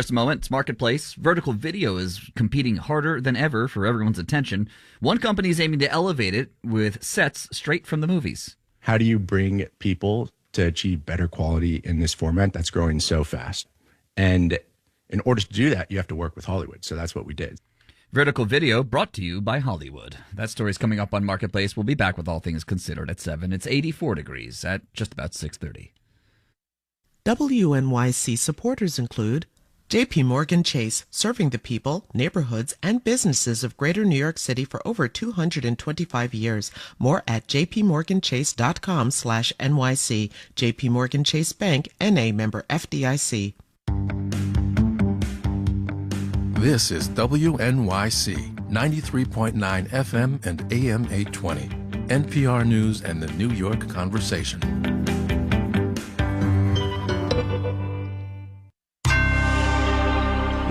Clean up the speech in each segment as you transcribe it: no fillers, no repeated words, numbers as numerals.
Just a moment, it's Marketplace. Vertical video is competing harder than ever for everyone's attention. One company is aiming to elevate it with sets straight from the movies. How do you bring people to achieve better quality in this format that's growing so fast? And in order to do that, you have to work with Hollywood. So that's what we did. Vertical video brought to you by Hollywood. That story's coming up on Marketplace. We'll be back with All Things Considered at 7. It's 84 degrees at just about 6:30. WNYC supporters include J.P. Morgan Chase, serving the people, neighborhoods, and businesses of Greater New York City for over 225 years. More at jpmorganchase.com/NYC. J.P. Morgan Chase Bank, N.A. member FDIC. This is WNYC 93.9 FM and AM 820. NPR News and the New York Conversation.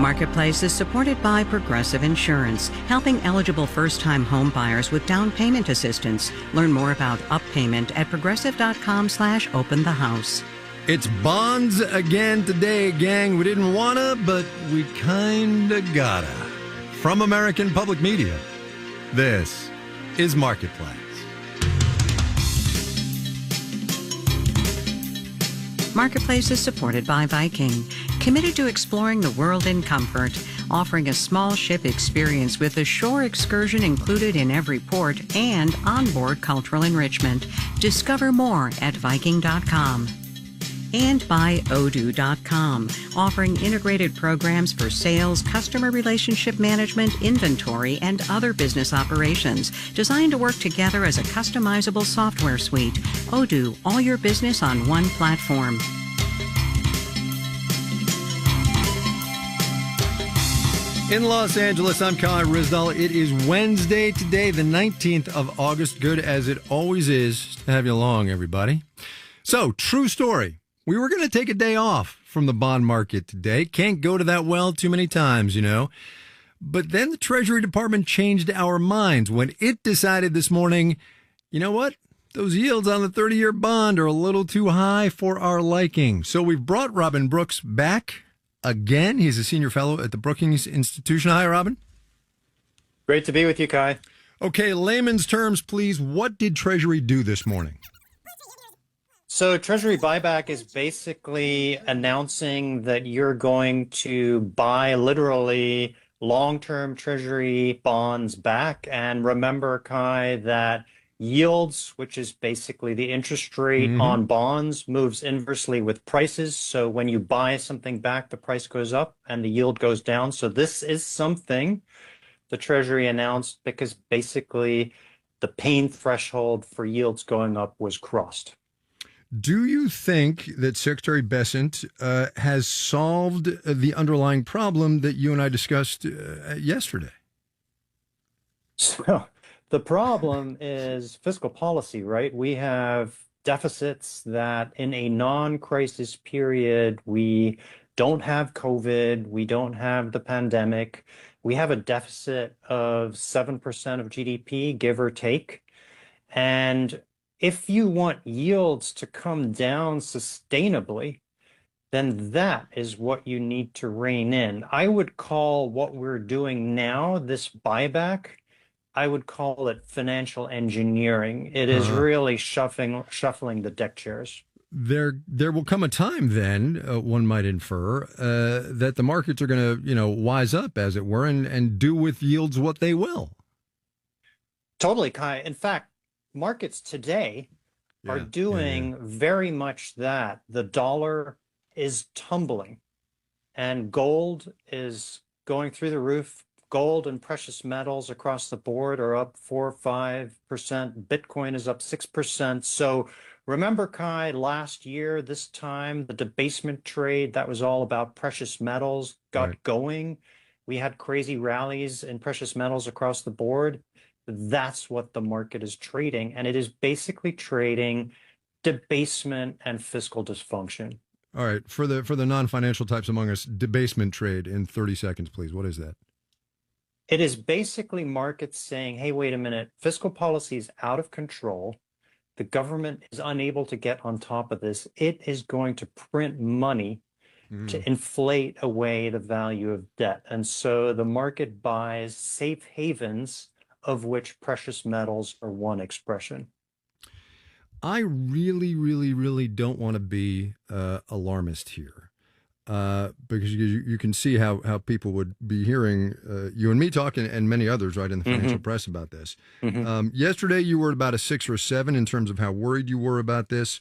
Marketplace is supported by Progressive Insurance, helping eligible first-time home buyers with down payment assistance. Learn more about Up Payment at progressive.com/openthehouse. It's bonds again today, gang. We didn't wanna, but we kinda gotta. From American Public Media, this is Marketplace. Marketplace is supported by Viking, committed to exploring the world in comfort, offering a small ship experience with a shore excursion included in every port and onboard cultural enrichment. Discover more at Viking.com. And by Odoo.com, offering integrated programs for sales, customer relationship management, inventory, and other business operations, designed to work together as a customizable software suite. Odoo, all your business on one platform. In Los Angeles, I'm Kai Ryssdal. It is Wednesday today, the 19th of August. Good as it always is to have you along, everybody. So, true story. We were going to take a day off from the bond market today. Can't go to that well too many times, you know. But then the Treasury Department changed our minds when it decided this morning, you know what? Those yields on the 30-year bond are a little too high for our liking. So we've brought Robin Brooks back again. He's a senior fellow at the Brookings Institution. Hi, Robin. Great to be with you, Kai. Okay, layman's terms, please. What did Treasury do this morning? So Treasury buyback is basically announcing that you're going to buy literally long-term Treasury bonds back. And remember, Kai, that yields, which is basically the interest rate on bonds, moves inversely with prices. So when you buy something back, the price goes up and the yield goes down. So this is something the Treasury announced because basically the pain threshold for yields going up was crossed. Do you think that Secretary Bessent has solved the underlying problem that you and I discussed yesterday? So the problem is fiscal policy, right? We have deficits that in a non-crisis period, we don't have COVID, we don't have the pandemic. We have a deficit of 7% of GDP, give or take. And if you want yields to come down sustainably, then that is what you need to rein in. I would call what we're doing now, this buyback, I would call it financial engineering. It is really shuffling the deck chairs. There will come a time then, one might infer, that the markets are going to, wise up, as it were, and do with yields what they will. Totally, Kai. In fact, markets today are doing very much that. The dollar is tumbling and gold is going through the roof. Gold and precious metals across the board are up 4 or 5%. Bitcoin is up 6%. So remember, Kai, last year, this time, the debasement trade that was all about precious metals got going. We had crazy rallies in precious metals across the board. That's what the market is trading. And it is basically trading debasement and fiscal dysfunction. All right. For the non-financial types among us, debasement trade in 30 seconds, please. What is that? It is basically markets saying, hey, wait a minute, fiscal policy is out of control. The government is unable to get on top of this. It is going to print money to inflate away the value of debt. And so the market buys safe havens, of which precious metals are one expression. I really, really, really don't want to be alarmist here, because you can see how people would be hearing you and me talk, and many others, right, in the financial press about this. Yesterday, you were about a 6 or 7 in terms of how worried you were about this.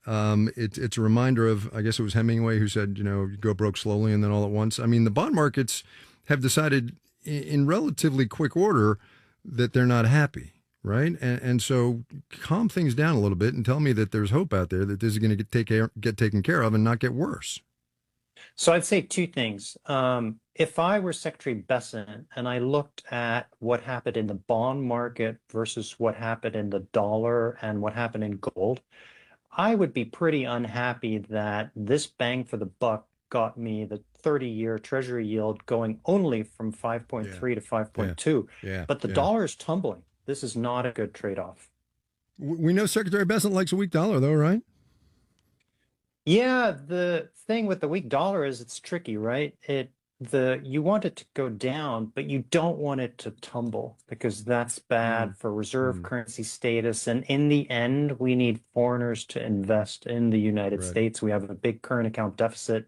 It's a reminder of, I guess it was Hemingway who said, you go broke slowly and then all at once. I mean, the bond markets have decided in relatively quick order that they're not happy. Right. And so calm things down a little bit and tell me that there's hope out there that this is going to get taken care of and not get worse. So I'd say 2 things. If I were Secretary Bessent and I looked at what happened in the bond market versus what happened in the dollar and what happened in gold, I would be pretty unhappy that this bang for the buck got me the 30-year Treasury yield going only from 5.3 to 5.2. But the dollar is tumbling. This is not a good trade-off. We know Secretary Bessent likes a weak dollar, though, right? Yeah, the thing with the weak dollar is it's tricky, right? You want it to go down, but you don't want it to tumble because that's bad for reserve currency status. And in the end, we need foreigners to invest in the United States. We have a big current account deficit.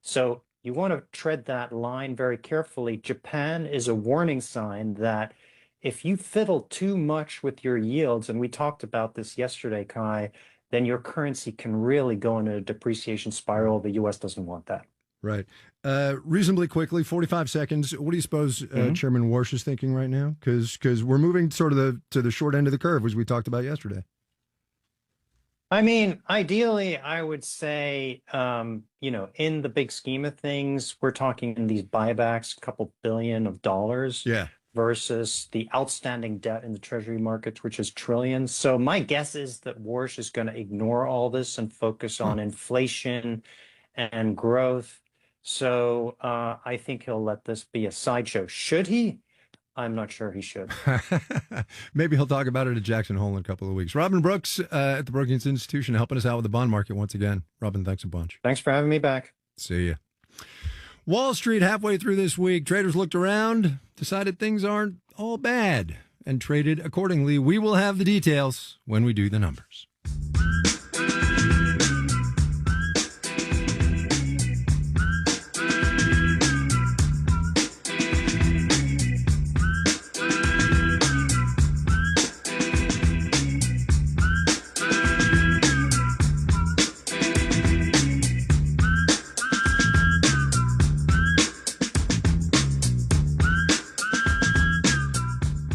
So you want to tread that line very carefully. Japan is a warning sign that if you fiddle too much with your yields, and we talked about this yesterday, Kai, then your currency can really go into a depreciation spiral. The U.S. doesn't want that. Right. Reasonably quickly, 45 seconds. What do you suppose Chairman Warsh is thinking right now? Because we're moving sort of to the short end of the curve, as we talked about yesterday. I mean, ideally, I would say, in the big scheme of things, we're talking in these buybacks, a couple billion of dollars. Yeah. Versus the outstanding debt in the Treasury markets, which is trillions. So my guess is that Warsh is going to ignore all this and focus on inflation and growth. So I think he'll let this be a sideshow. Should he? I'm not sure he should. Maybe he'll talk about it at Jackson Hole in a couple of weeks. Robin Brooks at the Brookings Institution helping us out with the bond market once again. Robin, thanks a bunch. Thanks for having me back. See ya. Wall Street halfway through this week, traders looked around, decided things aren't all bad, and traded accordingly. We will have the details when we do the numbers.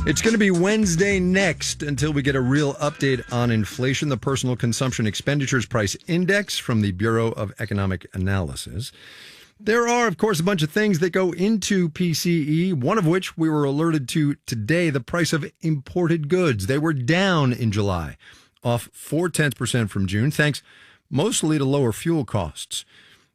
It's going to be Wednesday next until we get a real update on inflation, the Personal Consumption Expenditures Price Index from the Bureau of Economic Analysis. There are, of course, a bunch of things that go into PCE, one of which we were alerted to today, the price of imported goods. They were down in July, off 0.4% from June, thanks mostly to lower fuel costs.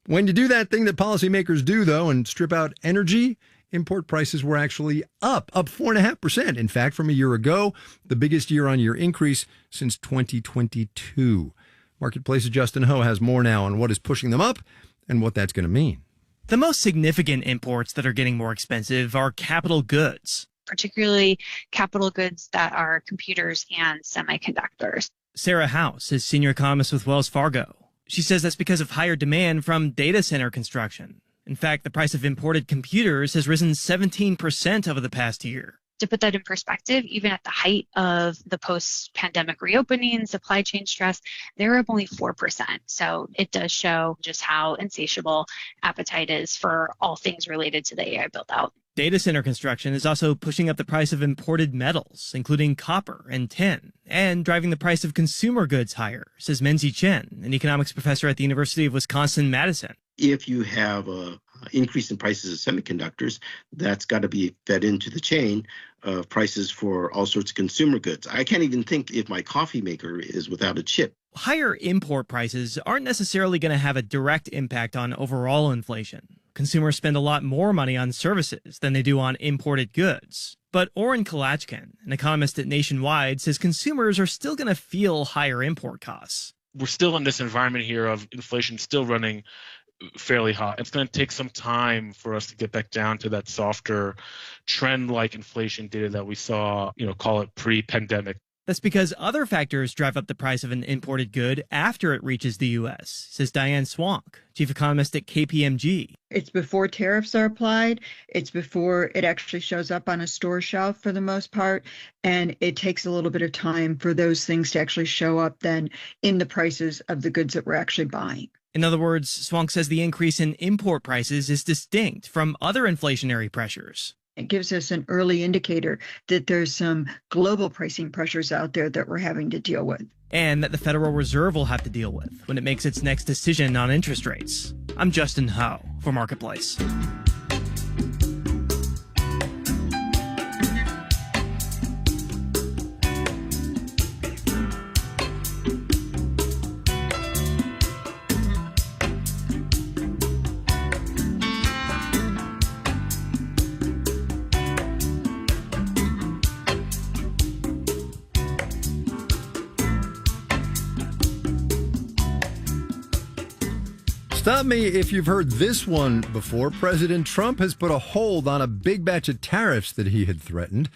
When you do that thing that policymakers do, though, and strip out energy, import prices were actually up 4.5%. In fact, from a year ago, the biggest year-on-year increase since 2022. Marketplace's Justin Ho has more now on what is pushing them up and what that's going to mean. The most significant imports that are getting more expensive are capital goods, particularly capital goods that are computers and semiconductors. Sarah House is senior economist with Wells Fargo. She says that's because of higher demand from data center construction. In fact, the price of imported computers has risen 17% over the past year. To put that in perspective, even at the height of the post-pandemic reopening, supply chain stress, they were up only 4%. So it does show just how insatiable appetite is for all things related to the AI build-out. Data center construction is also pushing up the price of imported metals, including copper and tin, and driving the price of consumer goods higher, says Menzi Chen, an economics professor at the University of Wisconsin-Madison. If you have an increase in prices of semiconductors, that's got to be fed into the chain of prices for all sorts of consumer goods. I can't even think if my coffee maker is without a chip. Higher import prices aren't necessarily going to have a direct impact on overall inflation. Consumers spend a lot more money on services than they do on imported goods. But Oren Kalachkin, an economist at Nationwide, says consumers are still going to feel higher import costs. We're still in this environment here of inflation still running fairly hot. It's going to take some time for us to get back down to that softer trend-like inflation data that we saw, call it pre-pandemic. That's because other factors drive up the price of an imported good after it reaches the U.S., says Diane Swank, chief economist at KPMG. It's before tariffs are applied. It's before it actually shows up on a store shelf for the most part. And it takes a little bit of time for those things to actually show up then in the prices of the goods that we're actually buying. In other words, Swank says the increase in import prices is distinct from other inflationary pressures. It gives us an early indicator that there's some global pricing pressures out there that we're having to deal with. And that the Federal Reserve will have to deal with when it makes its next decision on interest rates. I'm Justin Ho for Marketplace. Stop me if you've heard this one before. President Trump has put a hold on a big batch of tariffs that he had threatened.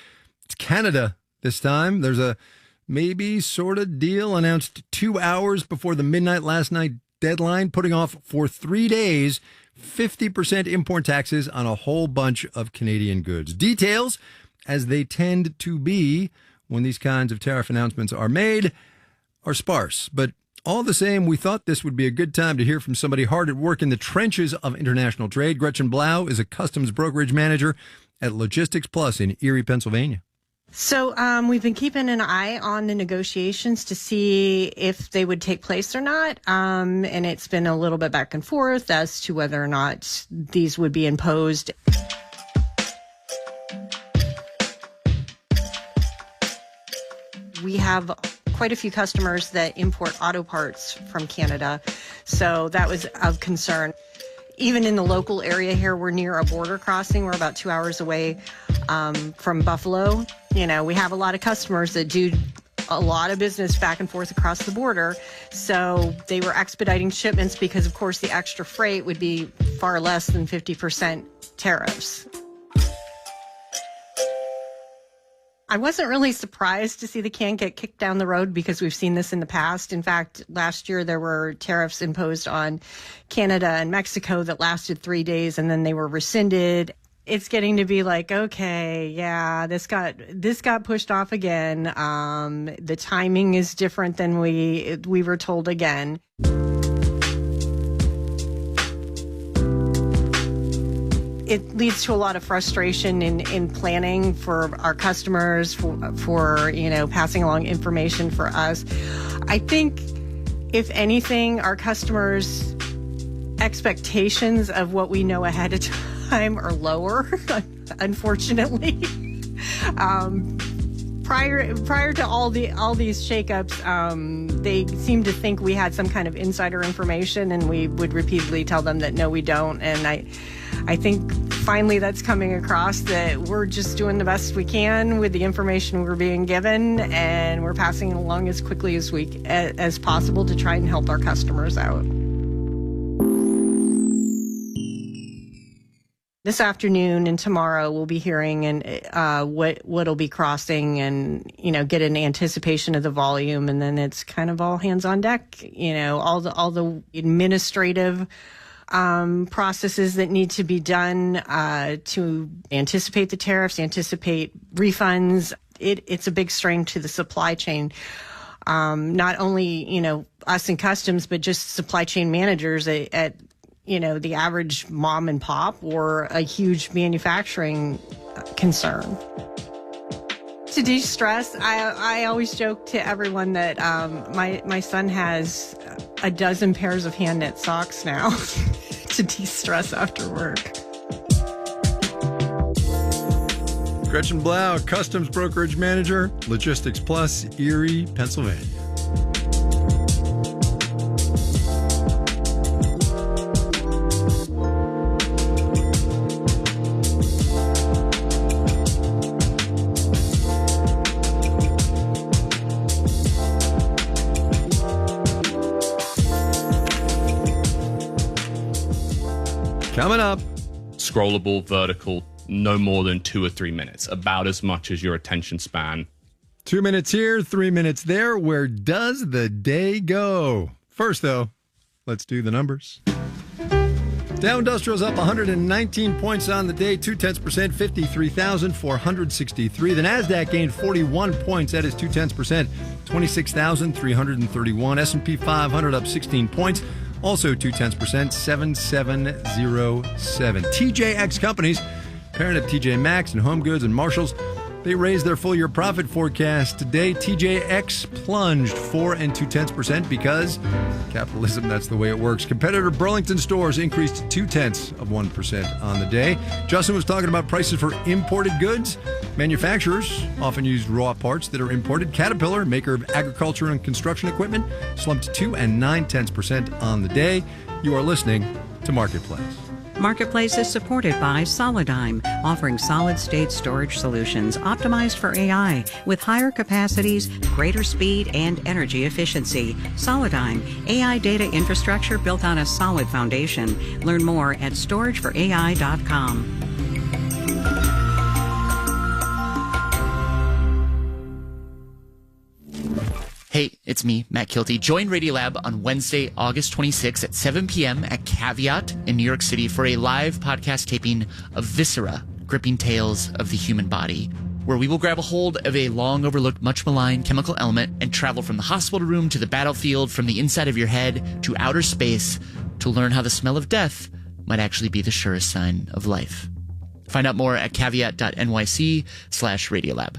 It's Canada this time. There's a maybe sort of deal announced 2 hours before the midnight last night deadline, putting off for 3 days 50% import taxes on a whole bunch of Canadian goods. Details, as they tend to be when these kinds of tariff announcements are made, are sparse. But all the same, we thought this would be a good time to hear from somebody hard at work in the trenches of international trade. Gretchen Blau is a customs brokerage manager at Logistics Plus in Erie, Pennsylvania. So we've been keeping an eye on the negotiations to see if they would take place or not. And it's been a little bit back and forth as to whether or not these would be imposed. We have quite a few customers that import auto parts from Canada, so that was of concern. Even in the local area here, we're near a border crossing. We're about 2 hours away from Buffalo. We have a lot of customers that do a lot of business back and forth across the border, so they were expediting shipments because, of course, the extra freight would be far less than 50% tariffs. I wasn't really surprised to see the can get kicked down the road because we've seen this in the past. In fact, last year there were tariffs imposed on Canada and Mexico that lasted 3 days and then they were rescinded. It's getting to be like, okay, yeah, this got pushed off again. The timing is different than we were told again. It leads to a lot of frustration in planning for our customers, for passing along information for us. I think, if anything, our customers' expectations of what we know ahead of time are lower, unfortunately. Prior to all these shakeups, they seemed to think we had some kind of insider information, and we would repeatedly tell them that no, we don't. And I think finally that's coming across that we're just doing the best we can with the information we're being given, and we're passing it along as quickly as possible to try and help our customers out. This afternoon and tomorrow we'll be hearing what'll be crossing and, get an anticipation of the volume. And then it's kind of all hands on deck, all the administrative processes that need to be done to anticipate the tariffs, anticipate refunds. It's a big strain to the supply chain. Not only, us in customs, but just supply chain managers at the average mom and pop or a huge manufacturing concern. To de-stress, I always joke to everyone that my son has a dozen pairs of hand-knit socks now to de-stress after work. Gretchen Blau, Customs Brokerage Manager, Logistics Plus, Erie, Pennsylvania. Coming up. Scrollable, vertical, no more than 2 or 3 minutes, about as much as your attention span. 2 minutes here, 3 minutes there. Where does the day go? First, though, let's do the numbers. Dow Industrial's up 119 points on the day, 0.2%, 53,463. The NASDAQ gained 41 points, that is 0.2%, 26,331. S&P 500 up 16 points, also 0.2%, 7707. TJX Companies, parent of TJ Maxx and Home Goods and Marshalls, they raised their full-year profit forecast today. TJX plunged 4 2/10% because capitalism, that's the way it works. Competitor Burlington Stores increased 0.2% on the day. Justin was talking about prices for imported goods. Manufacturers often use raw parts that are imported. Caterpillar, maker of agriculture and construction equipment, slumped 2 9/10% on the day. You are listening to Marketplace. Marketplace is supported by Solidigm, offering solid-state storage solutions optimized for AI with higher capacities, greater speed, and energy efficiency. Solidigm, AI data infrastructure built on a solid foundation. Learn more at storageforai.com. Hey, it's me, Matt Kilty. Join Radiolab on Wednesday, August 26th at 7 p.m. at Caveat in New York City for a live podcast taping of Viscera, Gripping Tales of the Human Body, where we will grab a hold of a long overlooked, much maligned chemical element and travel from the hospital room to the battlefield, from the inside of your head to outer space to learn how the smell of death might actually be the surest sign of life. Find out more at caveat.nyc/Radiolab.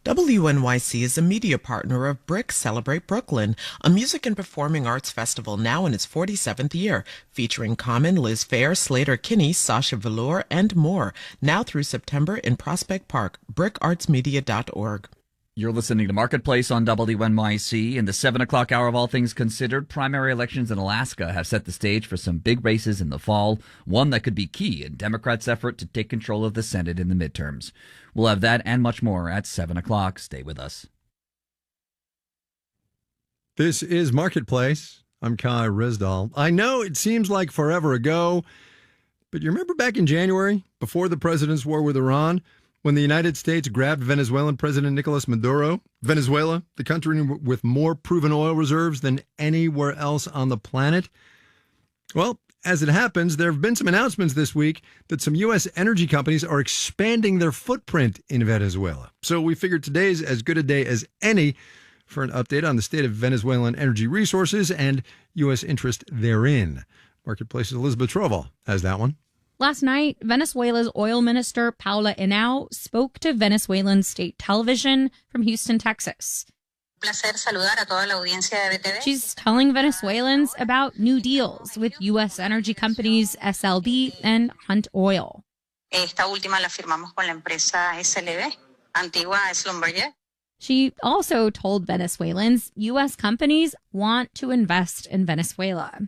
WNYC is a media partner of BRIC Celebrate Brooklyn, a music and performing arts festival now in its 47th year, featuring Common, Liz Phair, Slater Kinney, Sasha Velour, and more, now through September in Prospect Park, bricartsmedia.org. You're listening to Marketplace on WNYC. In the 7 o'clock hour of All Things Considered, primary elections in Alaska have set the stage for some big races in the fall, one that could be key in Democrats' effort to take control of the Senate in the midterms. We'll have that and much more at 7 o'clock. Stay with us. This is Marketplace. I'm Kai Rizdal. I know it seems like forever ago, but you remember back in January, before the president's war with Iran, when the United States grabbed Venezuelan President Nicolas Maduro? Venezuela, the country with more proven oil reserves than anywhere else on the planet? Well, as it happens, there have been some announcements this week that some U.S. energy companies are expanding their footprint in Venezuela. So we figured today's as good a day as any for an update on the state of Venezuelan energy resources and U.S. interest therein. Marketplace's Elizabeth Troval has that one. Last night, Venezuela's oil minister, Paula Henao, spoke to Venezuelan state television from Houston, Texas. She's telling Venezuelans about new deals with U.S. energy companies SLB and Hunt Oil. She also told Venezuelans U.S. companies want to invest in Venezuela.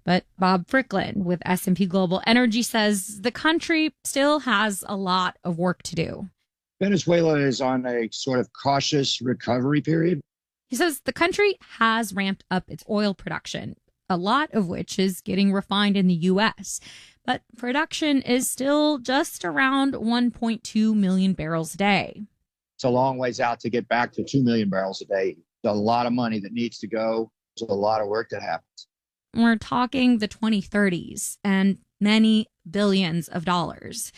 But Bob Fricklin with S&P Global Energy says the country still has a lot of work to do. Venezuela is on a sort of cautious recovery period. He says the country has ramped up its oil production, a lot of which is getting refined in the U.S., but production is still just around 1.2 million barrels a day. It's a long ways out to get back to 2 million barrels a day. There's a lot of money that needs to go. There's a lot of work that happens. We're talking the 2030s and many billions of dollars.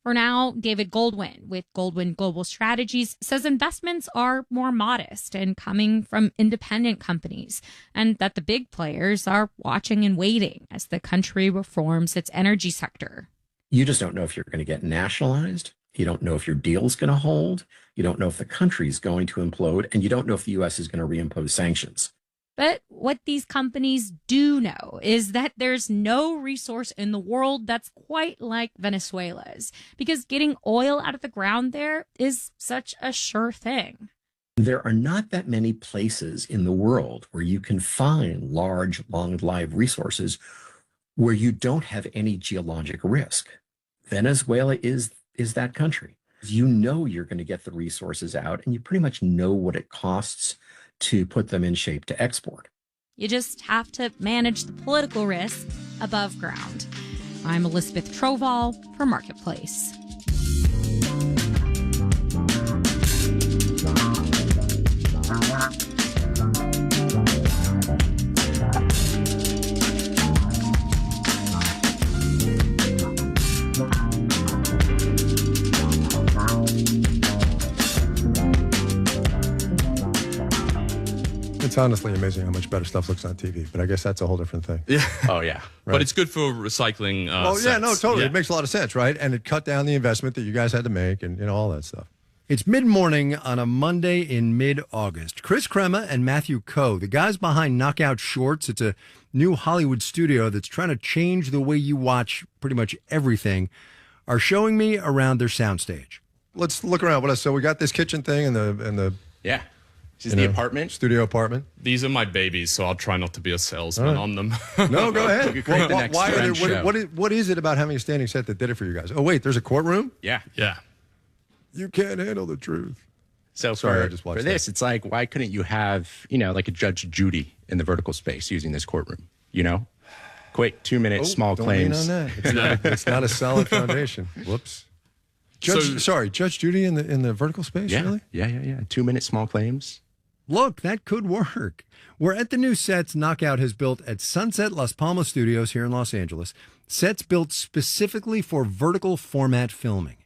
For now, David Goldwyn with Goldwyn Global Strategies says investments are more modest and coming from independent companies, and that the big players are watching and waiting as the country reforms its energy sector. You just don't know if you're going to get nationalized. You don't know if your deal's going to hold. You don't know if the country's going to implode, and you don't know if the U.S. is going to reimpose sanctions. But what these companies do know is that there's no resource in the world that's quite like Venezuela's, because getting oil out of the ground there is such a sure thing. There are not that many places in the world where you can find large, long-lived resources where you don't have any geologic risk. Venezuela is that country. You know you're going to get the resources out, and you pretty much know what it costs to put them in shape to export. You just have to manage the political risk above ground. I'm Elizabeth Troval for Marketplace. It's honestly amazing how much better stuff looks on TV, but I guess that's a whole different thing. Yeah. Oh, yeah. Right. But it's good for recycling. Oh, yeah, no, totally. Yeah. It makes a lot of sense, right? And it cut down the investment that you guys had to make and all that stuff. It's mid-morning on a Monday in mid-August. Chris Crema and Matthew Coe, the guys behind Knockout Shorts, it's a new Hollywood studio that's trying to change the way you watch pretty much everything, are showing me around their soundstage. Let's look around. What else? So we got this kitchen thing and the yeah. This is the apartment. Studio apartment. These are my babies, so I'll try not to be a salesman on them. No, go ahead. Why are Friends show. what is it about having a standing set that did it for you guys? Oh, wait, there's a courtroom? Yeah. Yeah. You can't handle the truth. So Sorry, I just watched for this, it's like, why couldn't you have, like a Judge Judy in the vertical space using this courtroom? Quick 2 minutes, small don't claims. lean on that. It's not a solid foundation. Whoops. Judge Judy in the vertical space, Yeah. really? Yeah. 2 minute small claims. Look, that could work. We're at the new sets Knockout has built at Sunset Las Palmas Studios here in Los Angeles. Sets built specifically for vertical format filming.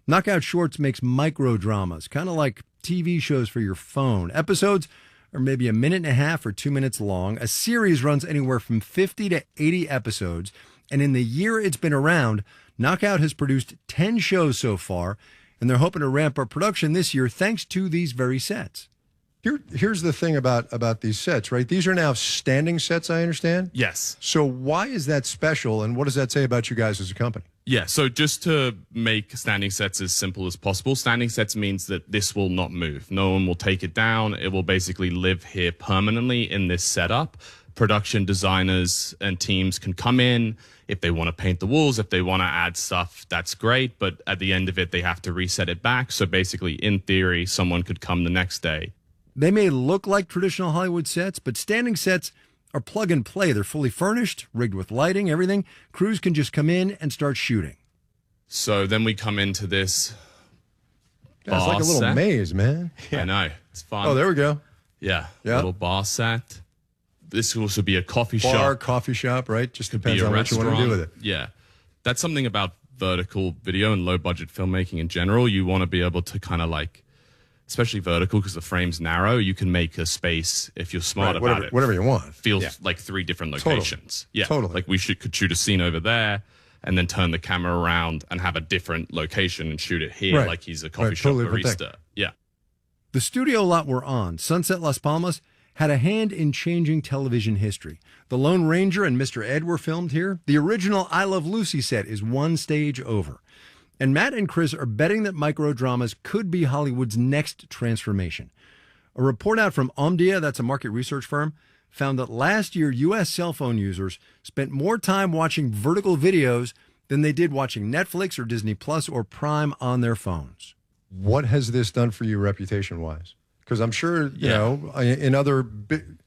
Knockout Shorts makes micro dramas, kind of like TV shows for your phone. Episodes are maybe a minute and a half or 2 minutes long. A series runs anywhere from 50 to 80 episodes. And in the year it's been around, Knockout has produced 10 shows so far, and they're hoping to ramp up production this year thanks to these very sets. Here's the thing about these sets, right? These are now standing sets, I understand? Yes. So why is that special, and what does that say about you guys as a company? Yeah, so just to make standing sets as simple as possible, standing sets means that this will not move. No one will take it down. It will basically live here permanently in this setup. Production designers and teams can come in. If they want to paint the walls, if they want to add stuff, that's great. But at the end of it, they have to reset it back. So basically, in theory, someone could come the next day. They may look like traditional Hollywood sets, but standing sets are plug and play. They're fully furnished, rigged with lighting, everything. Crews can just come in and start shooting. So then we come into this bar It's like a little set. maze, man. I know. It's fun. Oh, there we go. Yeah. Yeah. Little bar set. This will also be a coffee Bar, shop. coffee shop, right? Just Be depends a on what you want to do with it. Yeah. That's something about vertical video and low budget filmmaking in general. You want to be able to kind of like, especially vertical because the frame's narrow, you can make a space if you're smart Right, about it. whatever you want. Feels like 3 different Totally. locations. Yeah. Totally. Like we could shoot a scene over there and then turn the camera around and have a different location and shoot it here Right. like he's a coffee Right, shop totally different barista. thing. Yeah. The studio lot we're on, Sunset Las Palmas, had a hand in changing television history. The Lone Ranger and Mr. Ed were filmed here. The original I Love Lucy set is one stage over. And Matt and Chris are betting that microdramas could be Hollywood's next transformation. A report out from Omdia, that's a market research firm, found that last year U.S. cell phone users spent more time watching vertical videos than they did watching Netflix or Disney Plus or Prime on their phones. What has this done for you reputation-wise? Because I'm sure, you know, in other,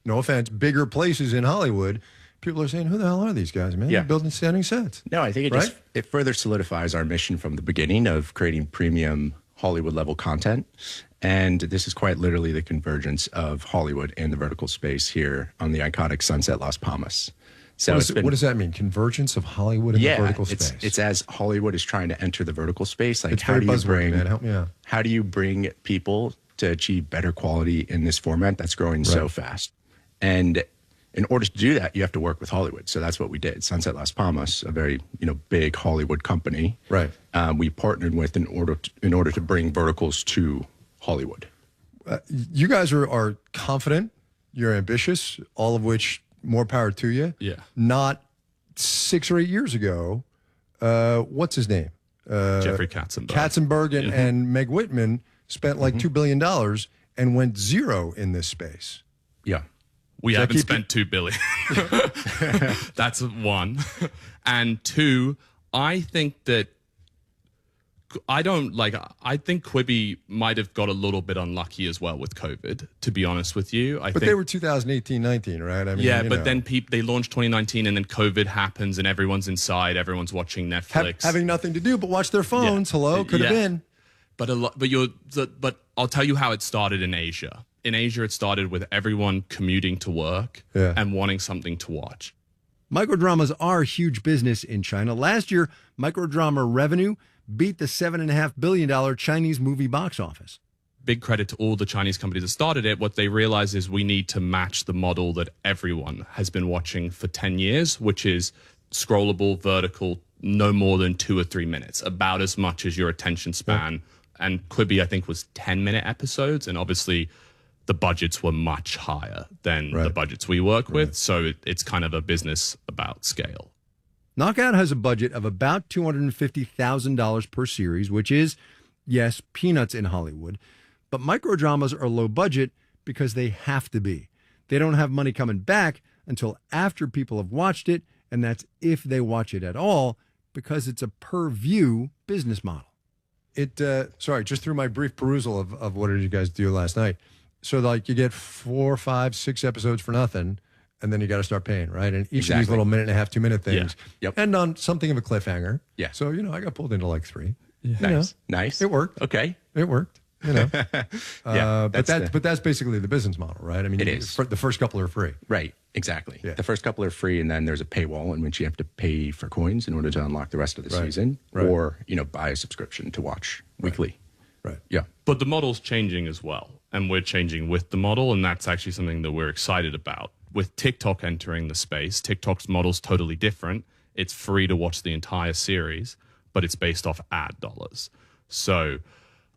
no offense, bigger places in Hollywood, people are saying, who the hell are these guys, man? Yeah. They're building standing sets. No, I think it further solidifies our mission from the beginning of creating premium Hollywood level content. And this is quite literally the convergence of Hollywood and the vertical space here on the iconic Sunset Las Palmas. So what does that mean? Convergence of Hollywood and the vertical space? It's as Hollywood is trying to enter the vertical space. Like, It's very buzzwordy, man. Help me out. How do you bring people to achieve better quality in this format that's growing so fast? And in order to do that, you have to work with Hollywood. So that's what we did. Sunset Las Palmas, a very big Hollywood company. Right. We partnered with in order to bring verticals to Hollywood. You guys are confident. You're ambitious. All of which, more power to you. Yeah. Not 6 or 8 years ago. What's his name? Jeffrey Katzenberg. Katzenberg and Meg Whitman spent like $2 billion and went zero in this space. Yeah. We haven't spent $2 billion. That's one. And two, I think that I think Quibi might have got a little bit unlucky as well with COVID, to be honest with you. But they were 2018-19, right? I mean, yeah, but then they launched 2019 and then COVID happens and everyone's inside, everyone's watching Netflix. Having nothing to do but watch their phones. Yeah. Hello, could have been. But I'll tell you how it started in Asia. In Asia, it started with everyone commuting to work and wanting something to watch. Microdramas are a huge business in China. Last year, microdrama revenue beat the $7.5 billion Chinese movie box office. Big credit to all the Chinese companies that started it. What they realized is we need to match the model that everyone has been watching for 10 years, which is scrollable, vertical, no more than 2 or 3 minutes, about as much as your attention span. Yeah. And Quibi, I think, was 10-minute episodes. And obviously, the budgets were much higher than the budgets we work with. So it's kind of a business about scale. Knockout has a budget of about $250,000 per series, which is, yes, peanuts in Hollywood. But microdramas are low budget because they have to be. They don't have money coming back until after people have watched it, and that's if they watch it at all, because it's a per-view business model. Sorry, just through my brief perusal of what did you guys do last night. So, like, you get 4, 5, 6 episodes for nothing, and then you got to start paying, right? And each of these little minute-and-a-half, 2-minute things end on something of a cliffhanger. Yeah. So, I got pulled into like 3. Yeah. Nice. It worked. Okay. It worked. But that's basically the business model, right? I mean, it is. The first couple are free. Right. Exactly. Yeah. The first couple are free, and then there's a paywall in which you have to pay for coins in order to unlock the rest of the season, or buy a subscription to watch weekly. Right. Yeah. But the model's changing as well, and we're changing with the model, and that's actually something that we're excited about. With TikTok entering the space, TikTok's model's totally different. It's free to watch the entire series, but it's based off ad dollars. So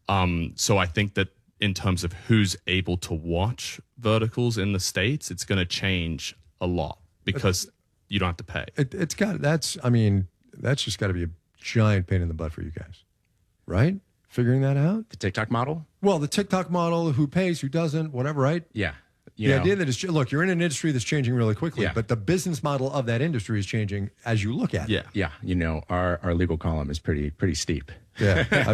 I think that in terms of who's able to watch verticals in the States, it's going to change a lot because you don't have to pay. That's just got to be a giant pain in the butt for you guys, right? Figuring that out? The TikTok model? Well, the TikTok model, who pays, who doesn't, whatever, right? Yeah. The idea that look, you're in an industry that's changing really quickly, but the business model of that industry is changing as you look at it. Yeah. Our legal column is pretty steep. Yeah, I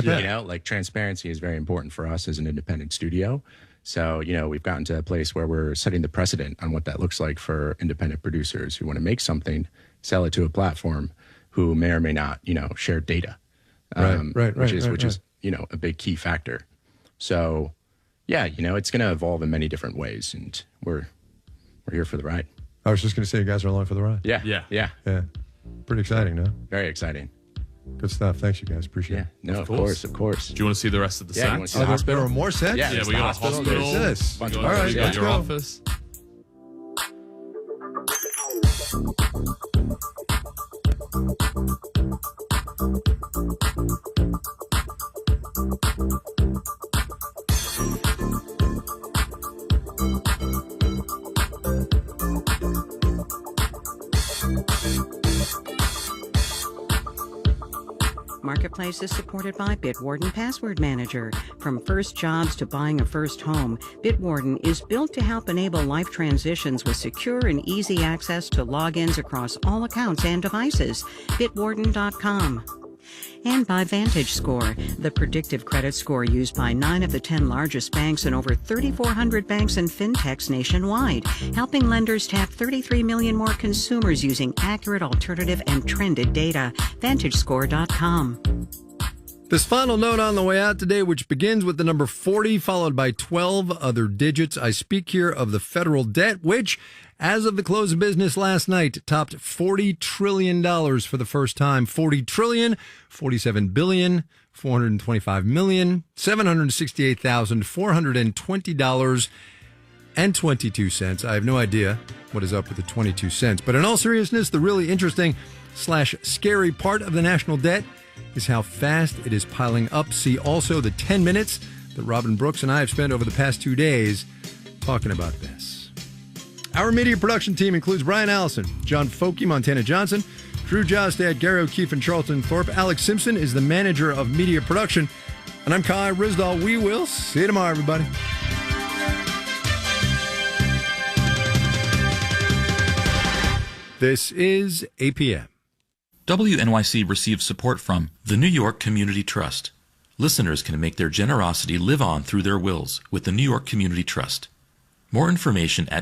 bet. Like transparency is very important for us as an independent studio. So, we've gotten to a place where we're setting the precedent on what that looks like for independent producers who want to make something, sell it to a platform who may or may not, share data. Which is a big key factor. So, it's going to evolve in many different ways, and we're here for the ride. I was just going to say, you guys are along for the ride. Yeah. Pretty exciting, no? Very exciting. Good stuff. Thanks, you guys. Appreciate it. No, of course. Do you want to see the rest of the sets? You want to see the hospital? There are more sets? Yeah, we got a hospital. All right, you got your office. Marketplace is supported by Bitwarden Password Manager. From first jobs to buying a first home, Bitwarden is built to help enable life transitions with secure and easy access to logins across all accounts and devices. Bitwarden.com. And by VantageScore, the predictive credit score used by 9 of the 10 largest banks and over 3,400 banks and fintechs nationwide, helping lenders tap 33 million more consumers using accurate, alternative, and trended data. VantageScore.com. This final note on the way out today, which begins with the number 40, followed by 12 other digits. I speak here of the federal debt, which, as of the close of business last night, topped $40 trillion for the first time. $40 trillion, $47 billion, $425 million, $768,420.22. I have no idea what is up with the 22 cents. But in all seriousness, the really interesting / scary part of the national debt is how fast it is piling up. See also the 10 minutes that Robin Brooks and I have spent over the past 2 days talking about this. Our media production team includes Brian Allison, John Folke, Montana Johnson, Drew Jostad, Gary O'Keefe, and Charlton Thorpe. Alex Simpson is the manager of media production. And I'm Kai Risdall. We will see you tomorrow, everybody. This is APM. WNYC receives support from the New York Community Trust. Listeners can make their generosity live on through their wills with the New York Community Trust. More information at